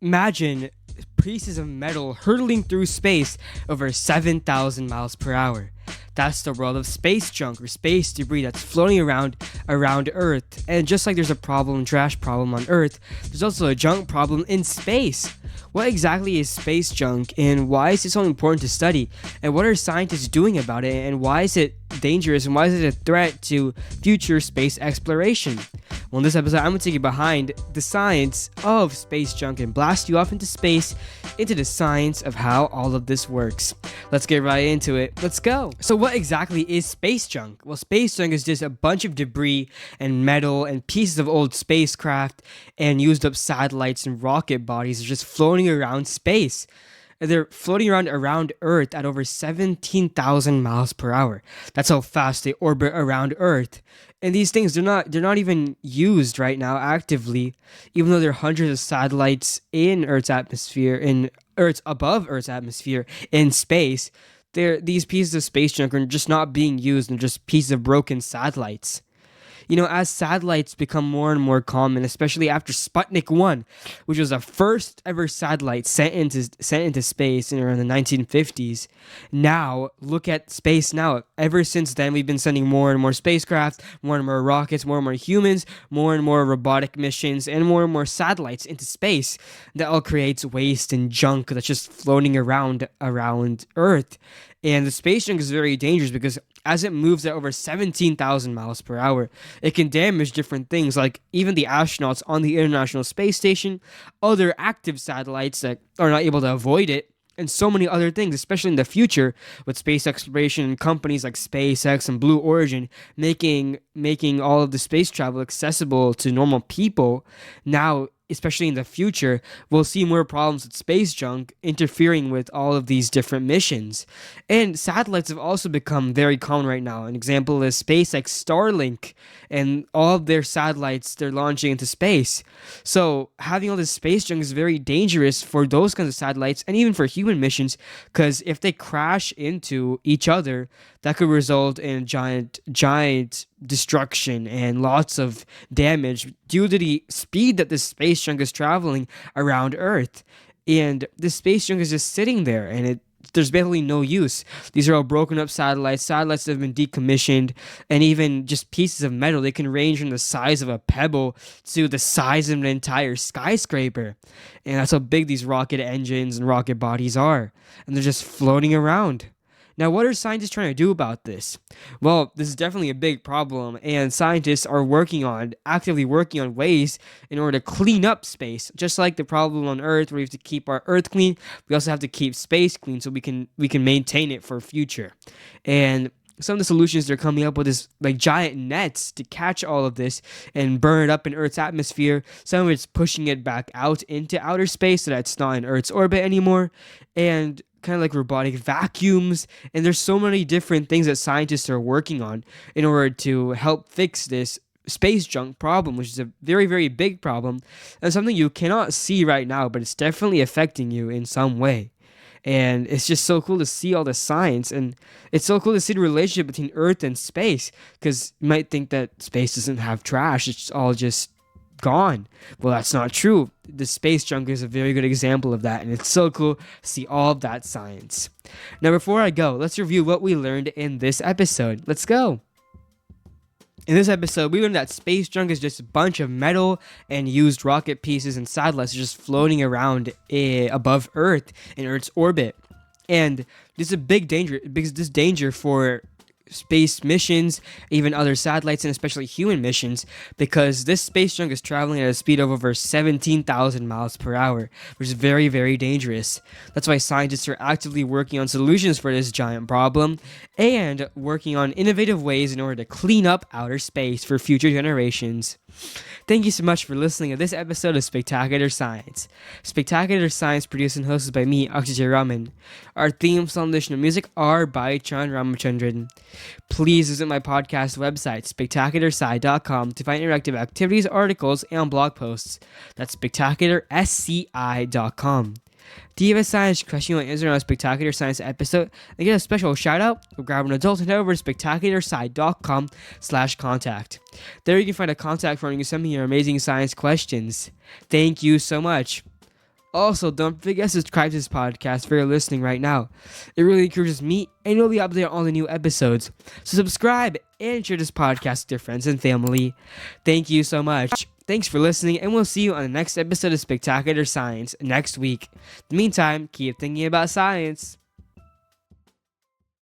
Imagine pieces of metal hurtling through space over 7,000 miles per hour. That's the world of space junk or space debris that's floating around Earth. And just like there's a trash problem on Earth, there's also a junk problem in space. What exactly is space junk, and why is it so important to study? And what are scientists doing about it, and why is it dangerous, and why is it a threat to future space exploration? Well, in this episode, I'm going to take you behind the science of space junk and blast you off into space, into the science of how all of this works. Let's get right into it. Let's go. So what exactly is space junk? Well, space junk is just a bunch of debris and metal and pieces of old spacecraft and used up satellites and rocket bodies just floating around space. They're floating around Earth at over 17,000 miles per hour. That's how fast they orbit around Earth. And these things, they're not even used right now actively, even though there are hundreds of satellites in Earth's atmosphere, above Earth's atmosphere in space. These pieces of space junk are just not being used, and just pieces of broken satellites. As satellites become more and more common, especially after Sputnik 1, which was the first ever satellite sent into space around the 1950s. Now, look at space now. Ever since then, we've been sending more and more spacecraft, more and more rockets, more and more humans, more and more robotic missions, and more satellites into space. That all creates waste and junk that's just floating around Earth. And the space junk is very dangerous because as it moves at over 17,000 miles per hour, it can damage different things, like even the astronauts on the International Space Station, other active satellites that are not able to avoid it, and so many other things, especially in the future with space exploration companies like SpaceX and Blue Origin making all of the space travel accessible to normal people. Now, especially in the future, we'll see more problems with space junk interfering with all of these different missions. And satellites have also become very common right now. An example is SpaceX Starlink and all of their satellites they're launching into space. So having all this space junk is very dangerous for those kinds of satellites and even for human missions, because if they crash into each other, that could result in giant destruction and lots of damage due to the speed that the space junk is traveling around Earth. And the space junk is just sitting there, and there's basically no use. These are all broken up satellites that have been decommissioned, and even just pieces of metal. They can range from the size of a pebble to the size of an entire skyscraper. And that's how big these rocket engines and rocket bodies are. And they're just floating around. Now, what are scientists trying to do about this? Well, this is definitely a big problem, and scientists are actively working on ways in order to clean up space. Just like the problem on Earth, where we have to keep our Earth clean, we also have to keep space clean so we can maintain it for future. And some of the solutions they're coming up with is like giant nets to catch all of this and burn it up in Earth's atmosphere. Some of it's pushing it back out into outer space so that it's not in Earth's orbit anymore. And kind of like robotic vacuums, and there's so many different things that scientists are working on in order to help fix this space junk problem, which is a very, very big problem and something you cannot see right now, but it's definitely affecting you in some way. And it's just so cool to see all the science, and it's so cool to see the relationship between Earth and space, because you might think that space doesn't have trash, it's all just gone. Well, that's not true. The space junk is a very good example of that, and it's so cool to see all of that science. Now, before I go, let's review what we learned in this episode. Let's go. In this episode, we learned that space junk is just a bunch of metal and used rocket pieces and satellites just floating around above Earth in Earth's orbit. And this is a big danger, because this danger for space missions, even other satellites, and especially human missions, because this space junk is traveling at a speed of over 17,000 miles per hour, which is very, very dangerous. That's why scientists are actively working on solutions for this giant problem and working on innovative ways in order to clean up outer space for future generations. Thank you so much for listening to this episode of Spectacular Science. Spectacular Science produced and hosted by me, Akshay Raman. Our theme song, additional music are by Chan Ramachandran. Please visit my podcast website, spectacularsci.com, to find interactive activities, articles, and blog posts. That's spectacularsci.com. Do you have a science question you want answered on a Spectacular Science episode and get a special shout out? Or grab an adult and head over to spectacularsci.com/contact. There you can find a contact form and you can send me your amazing science questions. Thank you so much. Also, don't forget to subscribe to this podcast if you're listening right now. It really encourages me, and you'll be updated on all the new episodes. So subscribe and share this podcast with your friends and family. Thank you so much. Thanks for listening, and we'll see you on the next episode of Spectacular Science next week. In the meantime, keep thinking about science.